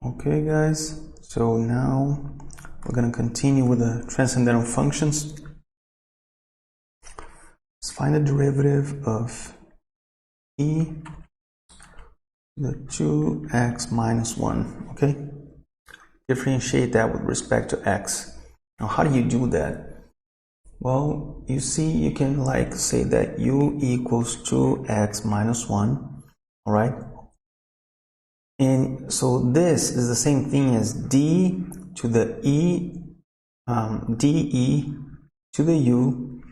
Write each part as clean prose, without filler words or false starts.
Okay guys, so now we're going to continue with the transcendental functions. Let's find the derivative of e to the 2x minus 1, okay? Differentiate that with respect to x. Now how do you do that? Well, you see, you can like say that u equals 2x minus 1, all right? And so this is the same thing as d to the e, de to the u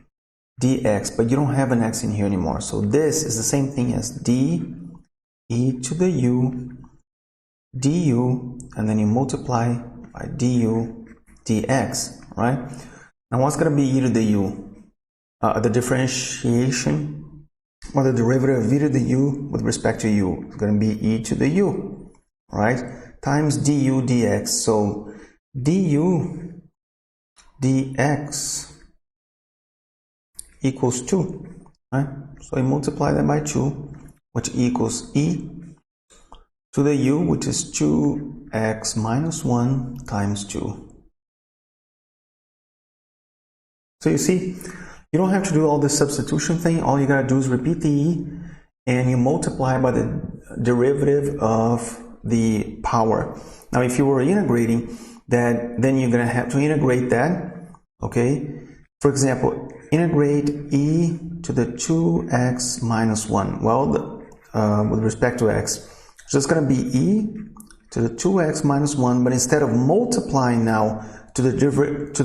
dx, but you don't have an x in here anymore. So this is the same thing as d e to the u du, and then you multiply by du dx, right? Now what's going to be e to the u? The differentiation or the derivative of e to the u with respect to u is going to be e to the u, right? Times du dx. So du dx equals 2, right? So you multiply that by 2, which equals e to the u, which is 2x minus 1 times 2. So you see, you don't have to do all this substitution thing. All you gotta do is repeat the e, and you multiply by the derivative of the power. Now, if you were integrating that, then you're gonna have to integrate that, okay? For example, integrate e to the 2x minus 1. Well, with respect to x, so it's gonna be e to the 2x minus 1, but instead of multiplying now to the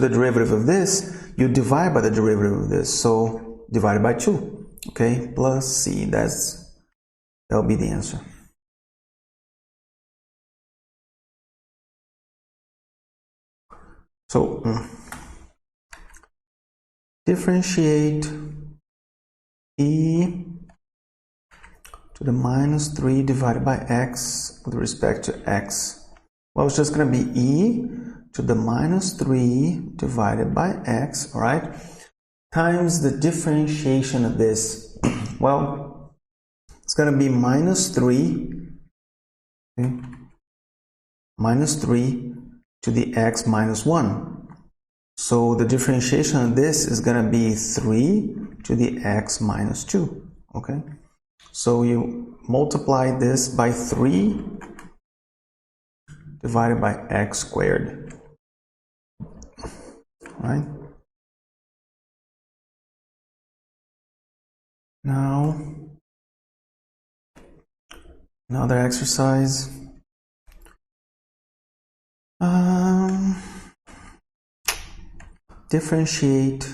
derivative of this, you divide by the derivative of this. So divided by 2, okay, plus c. That'll be the answer. So differentiate e to the minus 3 divided by x with respect to x. Well, it's just going to be e to the minus 3 divided by x, all right, times the differentiation of this. Well, it's going to be minus 3, okay, minus 3 to the x minus 1. So the differentiation of this is going to be 3 to the x minus 2, okay? So you multiply this by 3 divided by x squared, right? Now, another exercise. Differentiate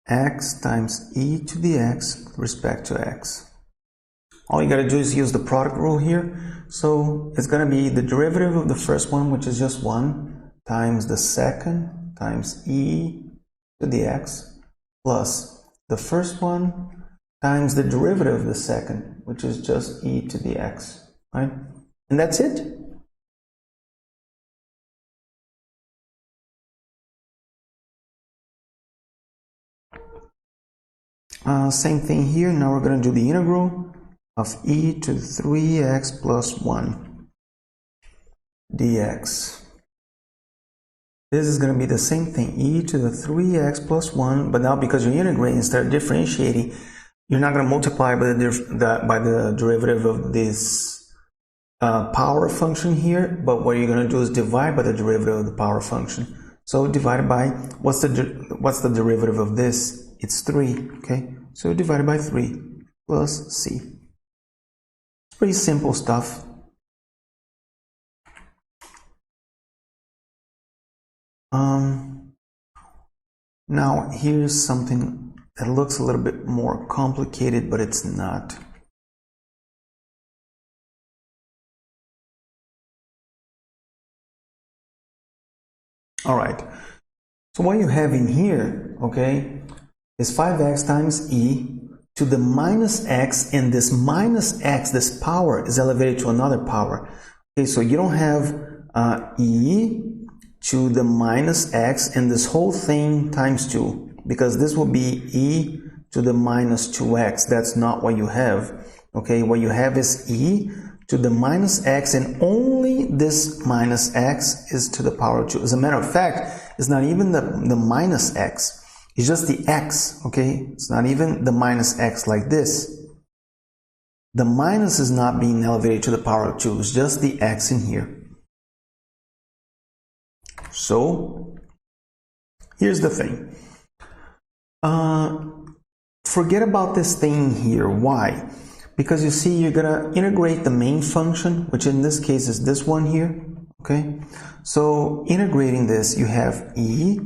x times e to the x with respect to x. All you got to do is use the product rule here. So it's going to be the derivative of the first one, which is just 1, times the second times e to the x, plus the first one times the derivative of the second, which is just e to the x, right? And that's it. Same thing here. Now we're going to do the integral of e to 3x plus 1 dx. This is going to be the same thing, e to the 3x plus 1, but now because you're integrating instead of differentiating, you're not going to multiply by the derivative of this power function here, but what you're going to do is divide by the derivative of the power function. So divided by, what's the derivative of this? It's 3, okay? So divided by 3 plus c. It's pretty simple stuff. Now here's something that looks a little bit more complicated, but it's not. All right. So what you have in here, okay, is 5x times e to the minus x, and this minus x, this power, is elevated to another power. Okay, so you don't have e to the minus x and this whole thing times 2, because this will be e to the minus 2x. That's not what you have. Okay, what you have is e to the minus x, and only this minus x is to the power of 2. As a matter of fact, it's not even the minus x. It's just the x, okay? It's not even the minus x like this. The minus is not being elevated to the power of 2. It's just the x in here. So, here's the thing. Forget about this thing here. Why? Because you see, you're going to integrate the main function, which in this case is this one here. Okay? So, integrating this, you have e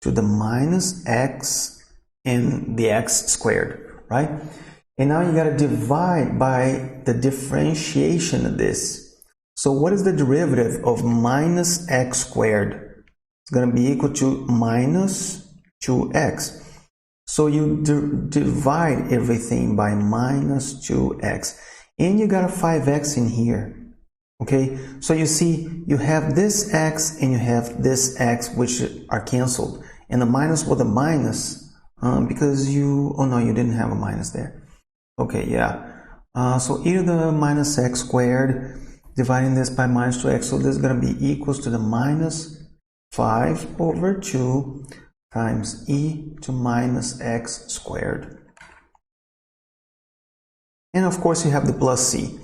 to the minus x and the x squared, right? And now you got to divide by the differentiation of this. So what is the derivative of minus x squared? It's going to be equal to minus 2x. So you divide everything by minus 2x. And you got a 5x in here. Okay, so you see, you have this x and you have this x, which are canceled. And the minus with a minus, because oh no, you didn't have a minus there. Okay, yeah. So e to the minus x squared, dividing this by minus 2x, so this is going to be equals to the minus 5 over 2 times e to minus x squared. And of course you have the plus c.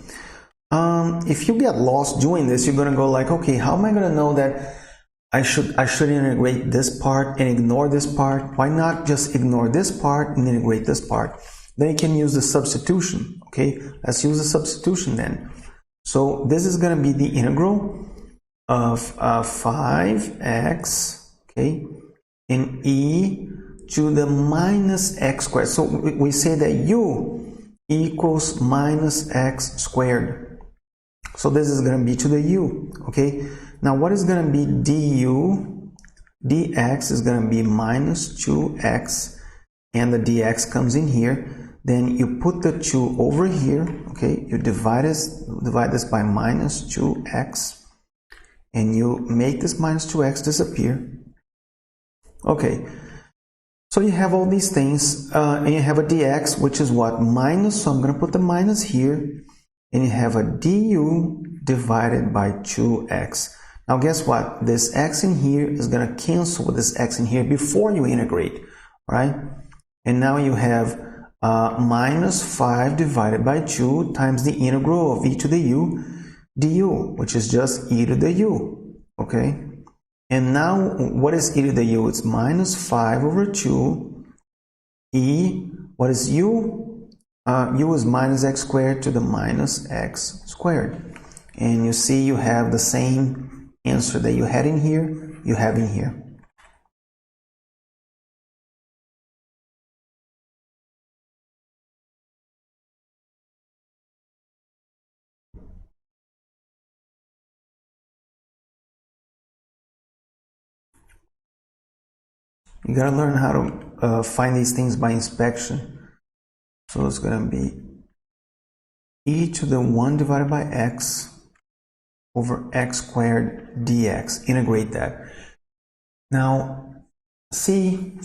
If you get lost doing this, you're going to go like, okay, how am I going to know that I should integrate this part and ignore this part? Why not just ignore this part and integrate this part? Then you can use the substitution. Okay, let's use the substitution then. So this is going to be the integral of 5x, okay, in e to the minus x squared. So we say that u equals minus x squared. So this is going to be to the u, okay? Now what is going to be du? Dx is going to be minus 2x, and the dx comes in here. Then you put the 2 over here, okay? You divide this by minus 2x, and you make this minus 2x disappear. Okay, so you have all these things, and you have a dx, which is what? Minus, so I'm going to put the minus here, and you have a du divided by 2x. Now guess what? This x in here is going to cancel with this x in here before you integrate, right? And now you have minus 5 divided by 2 times the integral of e to the u du, which is just e to the u, okay? And now what is e to the u? It's minus 5 over 2 e, what is u? U is minus x squared to the minus x squared. And you see you have the same answer that you had in here, you have in here. You gotta learn how to find these things by inspection. So it's gonna be e to the 1 divided by x over x squared dx. Integrate that. Now, see,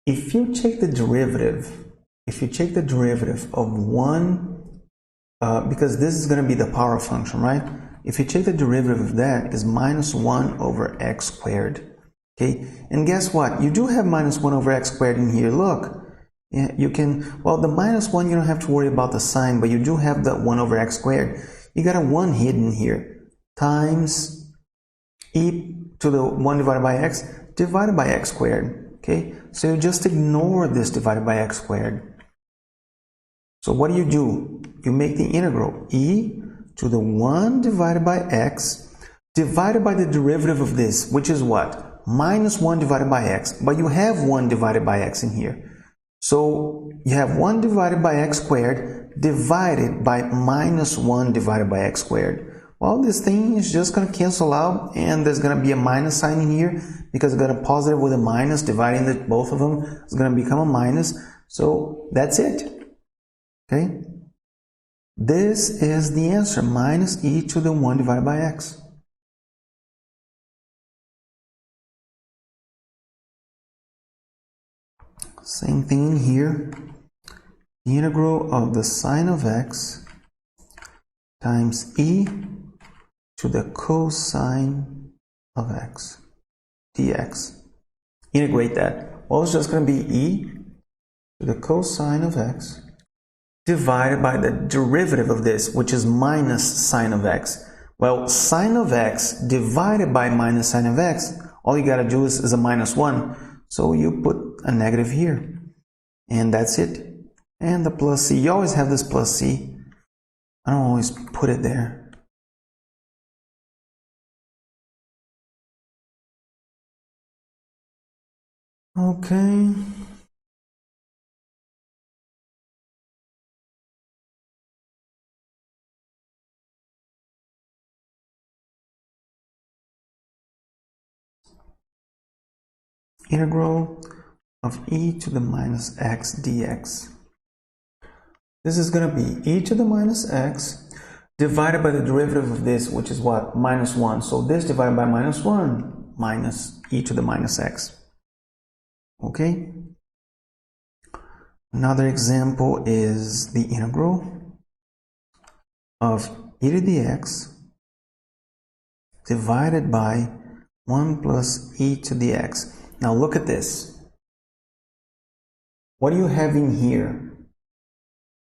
if you take the derivative of 1, because this is going to be the power function, right? If you take the derivative of that, is minus 1 over x squared. Okay, and guess what? You do have minus 1 over x squared in here. Look, yeah, you can, well, the minus 1, you don't have to worry about the sign, but you do have the 1 over x squared. You got a 1 hidden here, times e to the 1 divided by x squared. Okay, so you just ignore this divided by x squared. So what do? You make the integral e to the 1 divided by x divided by the derivative of this, which is what? Minus 1 divided by x, but you have 1 divided by x in here. So you have 1 divided by x squared divided by minus 1 divided by x squared. Well, this thing is just going to cancel out, and there's going to be a minus sign in here because it's got a positive with a minus, dividing both of them is going to become a minus. So that's it. Okay? This is the answer, minus e to the 1 divided by x. Same thing in here. The integral of the sine of x times e to the cosine of x dx. Integrate that. Well, it's just going to be e to the cosine of x divided by the derivative of this, which is minus sine of x. Well, sine of x divided by minus sine of x, all you got to do is a minus 1. So you put a negative here. And that's it. And the plus c. You always have this plus c. I don't always put it there. Okay. Integral of e to the minus x dx. This is going to be e to the minus x divided by the derivative of this, which is what? Minus 1. So this divided by minus 1 minus e to the minus x. Okay? Another example is the integral of e to the x divided by 1 plus e to the x. Now look at this. What do you have in here?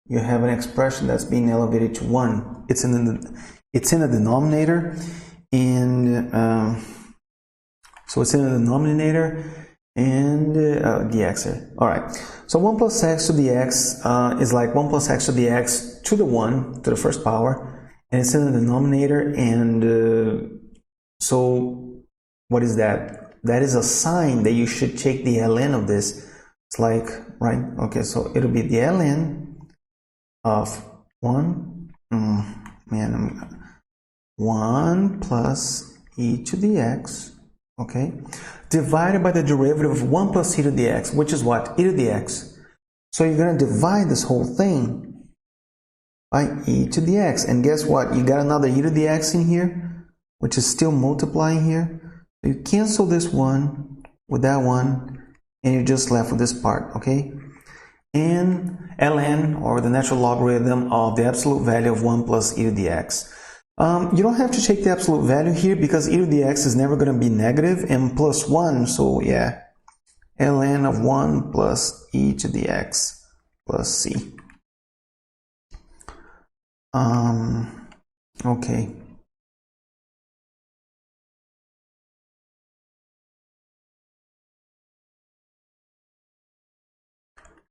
You have an expression that's being elevated to 1. It's in the denominator, and so it's in the denominator and dx here. All right. So 1 plus x to the x is like 1 plus x to the x to the 1 to the first power, and it's in the denominator. And so what is that? That is a sign that you should take the ln of this. It's like, right? Okay, so it'll be the ln of 1 plus e to the x, okay, divided by the derivative of 1 plus e to the x, which is what? E to the x. So you're going to divide this whole thing by e to the x. And guess what? You got another e to the x in here, which is still multiplying here. So you cancel this one with that one, and you're just left with this part, okay? And ln, or the natural logarithm of the absolute value of 1 plus e to the x. You don't have to take the absolute value here because e to the x is never going to be negative, and plus 1, so yeah, ln of 1 plus e to the x plus c. Okay.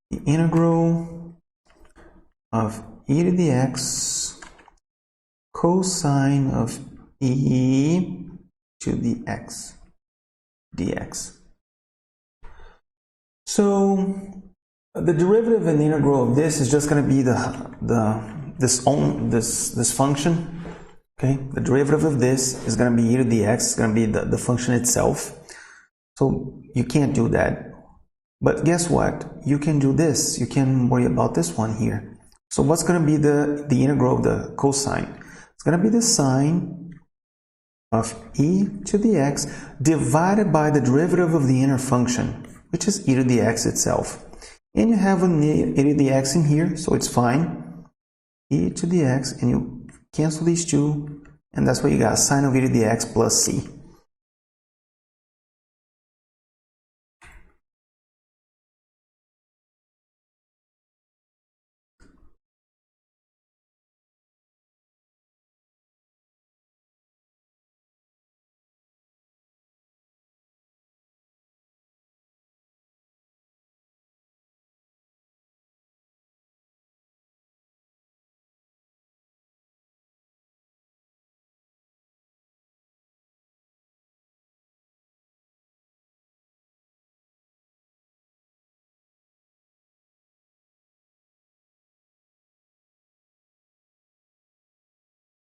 The integral of e to the x cosine of e to the x dx. So the derivative and the integral of this is just going to be this function. Okay, the derivative of this is going to be e to the x. It's going to be the function itself. So you can't do that. But guess what? You can do this. You can worry about this one here. So what's going to be the integral of the cosine? It's going to be the sine of e to the x divided by the derivative of the inner function, which is e to the x itself. And you have an e to the x in here, so it's fine. E to the x, and you cancel these two, and that's what you got, sine of e to the x plus c.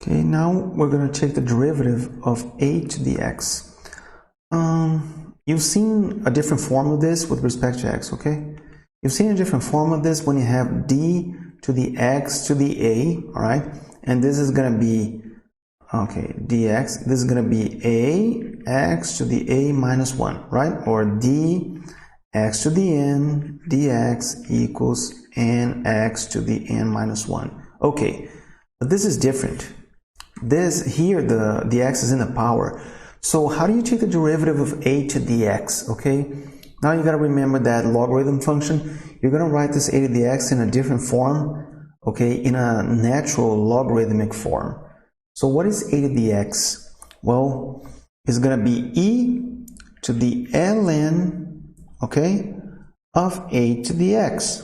Okay, now we're going to take the derivative of a to the x. You've seen a different form of this with respect to x, okay? You've seen a different form of this when you have d to the x to the a, all right? And this is going to be, okay, dx, this is going to be a x to the a minus 1, right? Or d x to the n dx equals n x to the n minus 1. Okay. But this is different. This here, the x is in the power. So how do you take the derivative of a to the x? Okay, now you got to remember that logarithm function. You're going to write this a to the x in a different form, okay, in a natural logarithmic form. So what is a to the x? Well, it's going to be e to the ln, okay, of a to the x.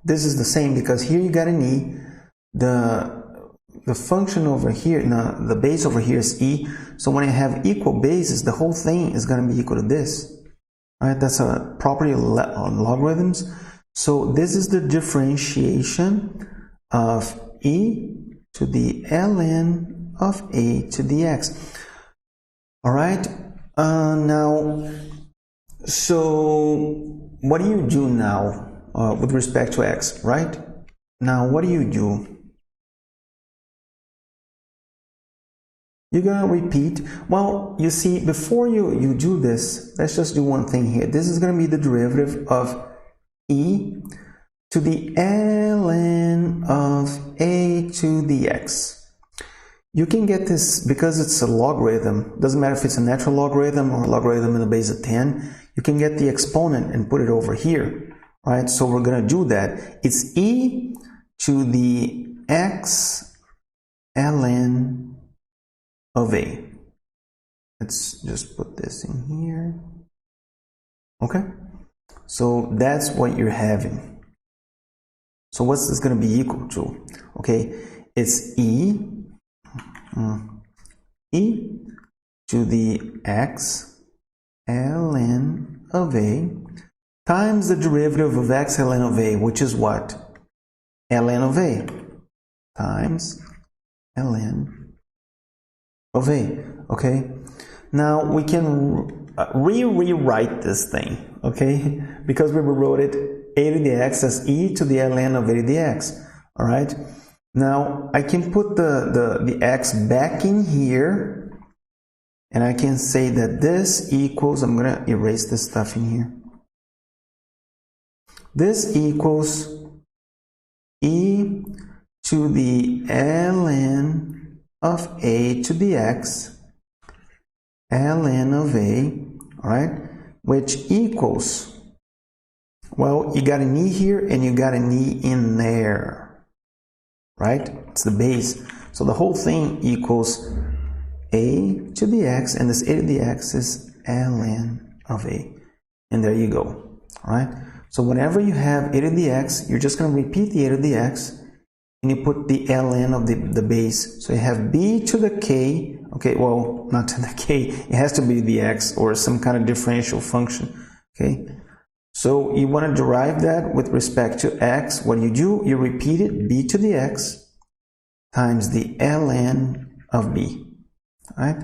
This is the same because here you got an e. The function over here, now the base over here is e. So when I have equal bases, the whole thing is going to be equal to this. All right, that's a property on logarithms. So this is the differentiation of e to the ln of a to the x. All right, now, so what do you do now with respect to x, right? Now, what do you do? You're going to repeat. Well, you see, before you do this, let's just do one thing here. This is going to be the derivative of e to the ln of a to the x. You can get this because it's a logarithm. Doesn't matter if it's a natural logarithm or a logarithm in the base of 10. You can get the exponent and put it over here, right? So we're going to do that. It's e to the x ln of a. Let's just put this in here. Okay, so that's what you're having. So what's this going to be equal to? Okay, it's e to the x ln of a times the derivative of x ln of a, which is what? Ln of a times ln of a. Okay, now we can rewrite this thing, okay, because we rewrote it a to the x as e to the ln of a to the x. All right, now I can put the x back in here, and I can say that this equals, I'm going to erase this stuff in here, this equals e to the ln of a to the x ln of a, all right, which equals, well, you got an e here and you got an e in there, right? It's the base. So the whole thing equals a to the x, and this a to the x is ln of a. And there you go, all right? So whenever you have a to the x, you're just going to repeat the a to the x, and you put the ln of the base. So you have b to the k, okay, well, not to the k, it has to be the x or some kind of differential function, okay? So you want to derive that with respect to x. What do? You repeat it, b to the x times the ln of b, all right?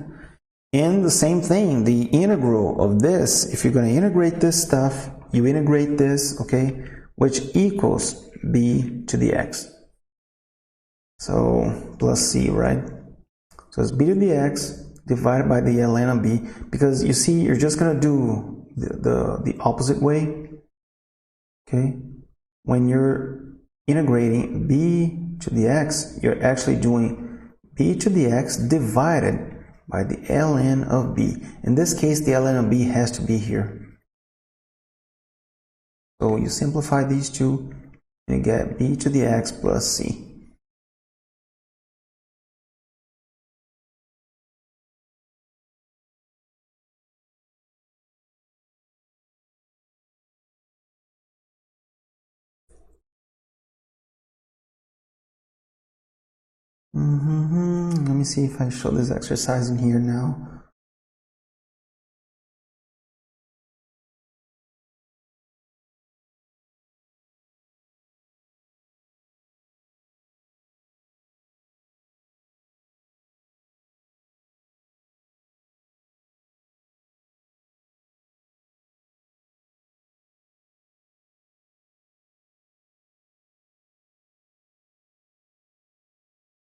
And the same thing, the integral of this, if you're going to integrate this stuff, you integrate this, okay, which equals b to the x. So plus c, right? So it's b to the x divided by the ln of b, because you see, you're just going to do the opposite way, okay? When you're integrating b to the x, you're actually doing b to the x divided by the ln of b. In this case, the ln of b has to be here. So you simplify these two, and you get b to the x plus c. Let me see if I show this exercise in here now.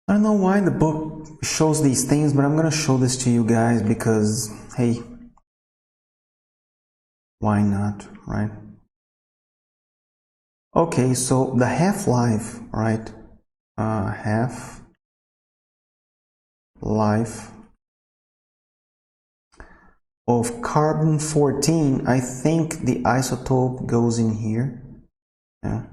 I don't know why the book shows these things, but I'm going to show this to you guys because, hey, why not, right? Okay, so the half-life, right, half life of carbon 14. I think the isotope goes in here. Yeah.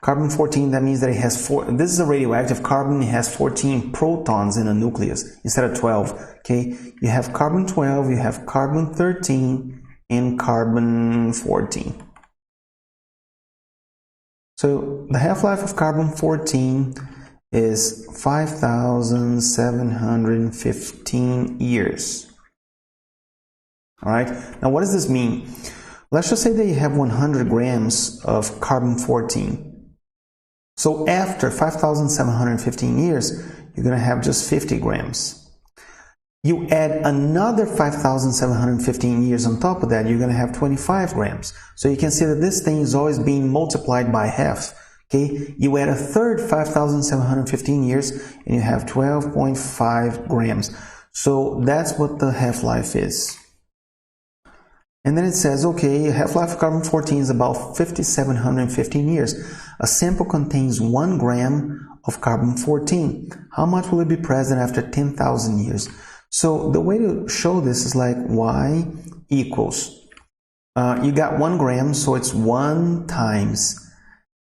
Carbon 14, that means that it has this is a radioactive carbon, it has 14 protons in a nucleus instead of 12. Okay, you have carbon 12, you have carbon 13, and carbon 14. So the half-life of carbon 14 is 5,715 years. All right, now what does this mean? Let's just say that you have 100 grams of carbon 14. So after 5,715 years, you're going to have just 50 grams. You add another 5,715 years on top of that, you're going to have 25 grams. So you can see that this thing is always being multiplied by half. Okay, you add a third 5,715 years and you have 12.5 grams. So that's what the half-life is. And then it says, okay, half-life of carbon 14 is about 5,715 years. A sample contains 1 gram of carbon 14. How much will it be present after 10,000 years? So the way to show this is like y equals, you got 1 gram, so it's 1 times,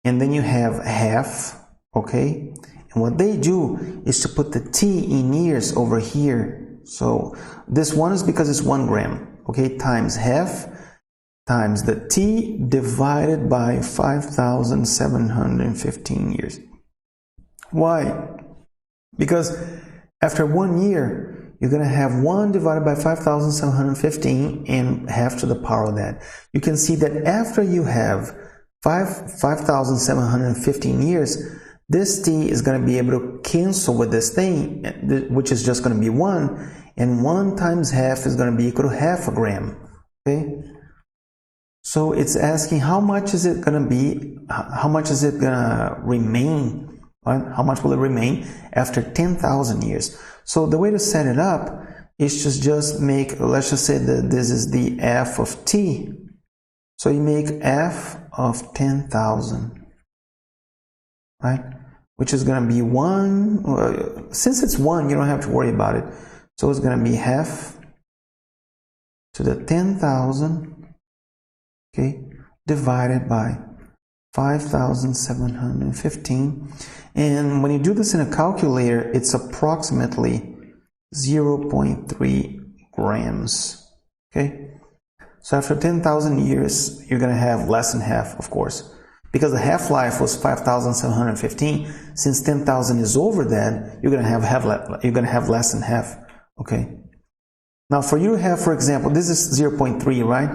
and then you have half, okay? And what they do is to put the t in years over here. So this one is because it's 1 gram. Okay, times half times the t divided by 5,715 years. Why? Because after 1 year, you're going to have 1 divided by 5,715 and half to the power of that. You can see that after you have 5,715 years, this t is going to be able to cancel with this thing, which is just going to be 1. And 1 times half is going to be equal to half a gram. Okay? So it's asking how much is it going to be, how much is it going to remain, right? How much will it remain after 10,000 years? So the way to set it up is just make, let's just say that this is the f of t. So you make f of 10,000, right? Which is going to be 1, since it's 1, you don't have to worry about it. So it's going to be half to the 10,000, okay, divided by 5,715. And when you do this in a calculator, it's approximately 0.3 grams, okay? So after 10,000 years, you're going to have less than half, of course. Because the half-life was 5,715, since 10,000 is over that, you're going to have less than half. Okay. Now for you to have, for example, this is 0.3, right?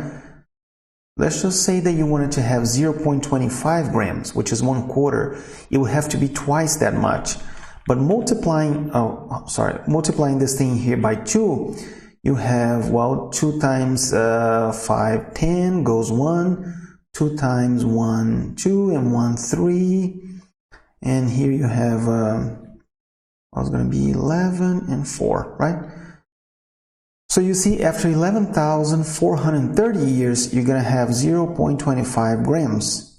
Let's just say that you wanted to have 0.25 grams, which is 1/4. It would have to be twice that much. But multiplying this thing here by 2, you have, well, 2 times 5, 10 goes 1, 2 times 1, 2, and 1, 3. And here you have, it's going to be 11 and 4, right? So you see, after 11,430 years, you're going to have 0.25 grams.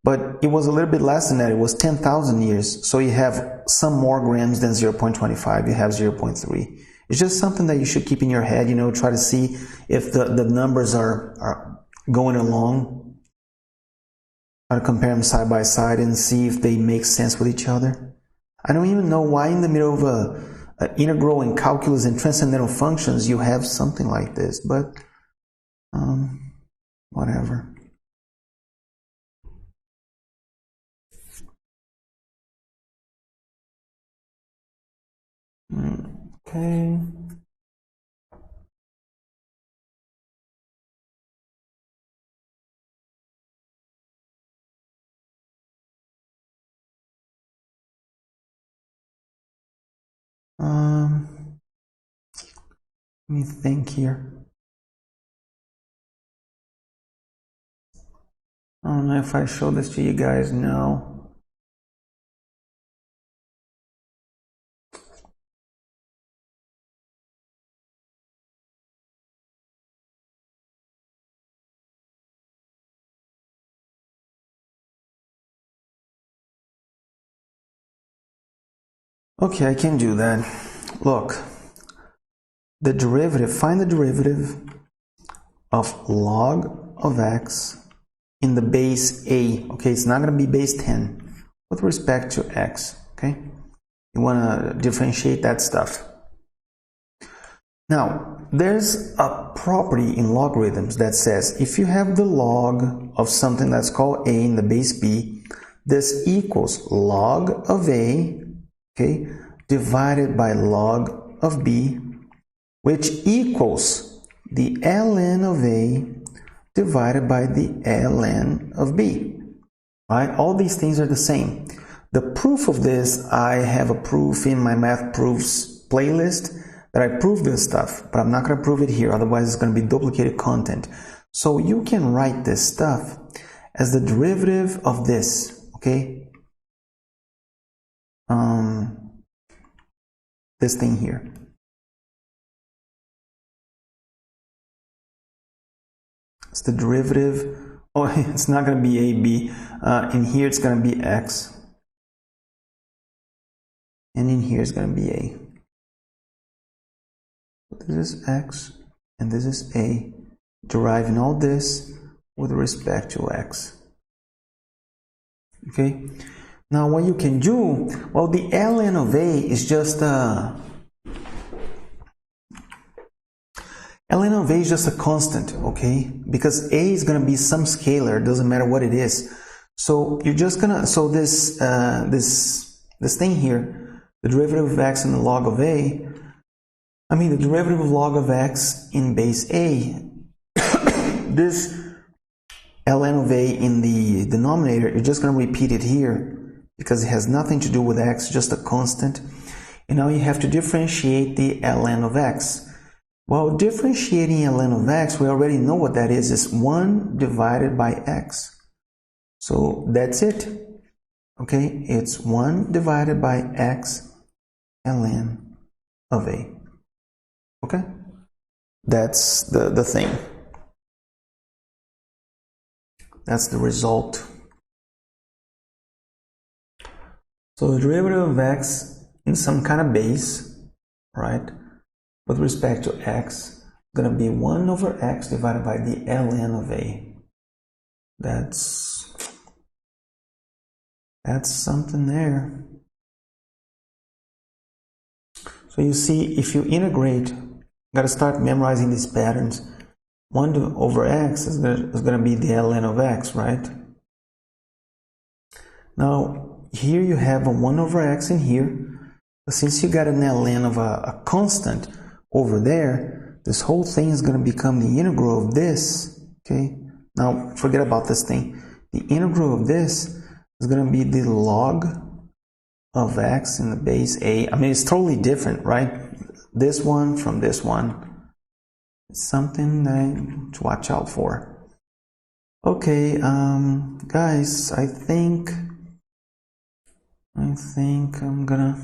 But it was a little bit less than that. It was 10,000 years. So you have some more grams than 0.25. You have 0.3. It's just something that you should keep in your head, you know, try to see if the numbers are going along. Try to compare them side by side and see if they make sense with each other. I don't even know why in the middle of an integral in calculus and transcendental functions you have something like this, but whatever. Okay. Let me think here. I don't know if I show this to you guys now. Okay, I can do that. Look, the derivative, find the derivative of log of x in the base a. Okay, it's not going to be base 10 with respect to x. Okay, you want to differentiate that stuff. Now, there's a property in logarithms that says if you have the log of something that's called a in the base b, this equals log of a, okay, divided by log of b, which equals the ln of a divided by the ln of b. Right? All these things are the same. The proof of this, I have a proof in my math proofs playlist that I prove this stuff, but I'm not going to prove it here, otherwise it's going to be duplicated content. So you can write this stuff as the derivative of this, okay? This thing here. It's the derivative. Oh, it's not going to be AB. In here it's going to be X. And in here it's going to be A. This is X and this is A. Deriving all this with respect to X. Okay? Now what you can do, well, the ln of A is just ln of A is just a constant, okay? Because A is going to be some scalar, doesn't matter what it is. So you're just gonna, so this this thing here, the derivative of x in the log of A, I mean the derivative of log of x in base A, this ln of A in the denominator, you're just going to repeat it here because it has nothing to do with x, just a constant. And now you have to differentiate the ln of x. Well, differentiating ln of x, we already know what that is. It's 1 divided by x. So that's it. Okay, it's 1 divided by x ln of A. Okay, that's the thing. That's the result. So the derivative of x in some kind of base, right, with respect to x, is going to be 1 over x divided by the ln of A. That's something there. So you see, if you integrate, you got to start memorizing these patterns. 1 over x is going to be the ln of x, right? Now, here you have a 1 over x in here. But since you got an ln of a constant over there, this whole thing is going to become the integral of this. Okay? Now, forget about this thing. The integral of this is going to be the log of x in the base A. I mean, it's totally different, right? This one from this one. It's something to watch out for. Okay, guys, I think I'm gonna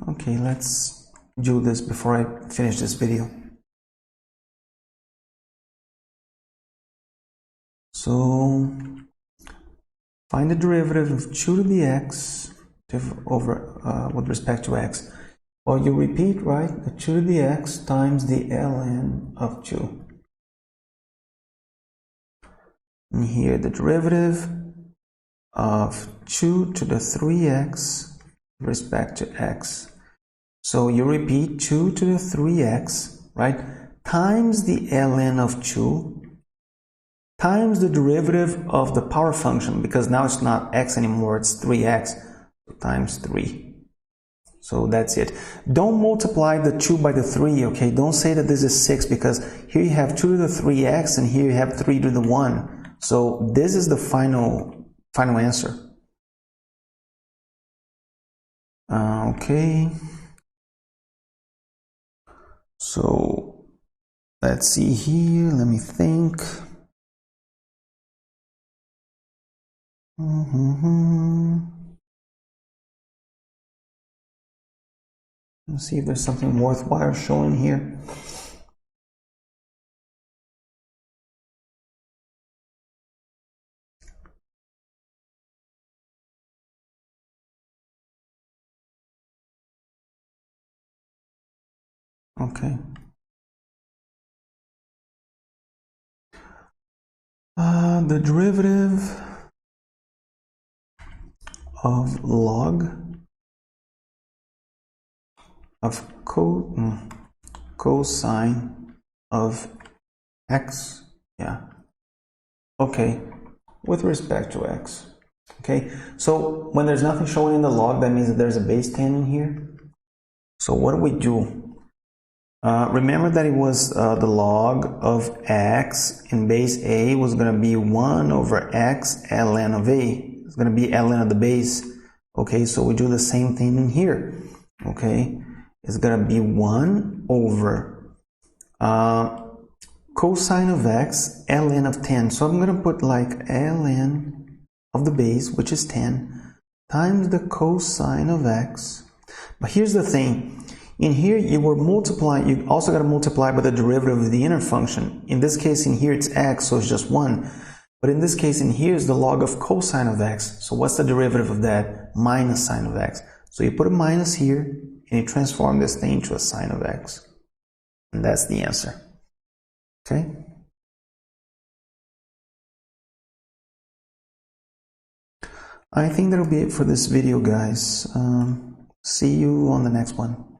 okay, let's do this before I finish this video. So find the derivative of 2 to the x over with respect to x. Well, you repeat, right? The 2 to the x times the ln of 2. And here the derivative of 2 to the 3x with respect to x. So you repeat 2 to the 3x, right? Times the ln of 2 times the derivative of the power function, because now it's not x anymore, it's 3x, so times 3. So that's it. Don't multiply the 2 by the 3, okay? Don't say that this is 6, because here you have 2 to the 3x and here you have 3 to the 1. So this is the final answer. Okay. So let's see here, let me think. Let's see if there's something worthwhile showing here. Okay. The derivative of log of cosine of x, yeah, okay, with respect to x. Okay, so when there's nothing showing in the log, that means that there's a base 10 in here. So what do we do? Remember that it was the log of x in base a was going to be 1 over x ln of a. It's going to be ln of the base. Okay, so we do the same thing in here. Okay, it's going to be 1 over cosine of x ln of 10. So I'm going to put like ln of the base, which is 10, times the cosine of x. But here's the thing. In here, you were multiplying, you also got to multiply by the derivative of the inner function. In this case, in here, it's x, so it's just 1. But in this case, in here is the log of cosine of x. So what's the derivative of that? Minus sine of x. So you put a minus here, and you transform this thing into a sine of x. And that's the answer. Okay? I think that'll be it for this video, guys. See you on the next one.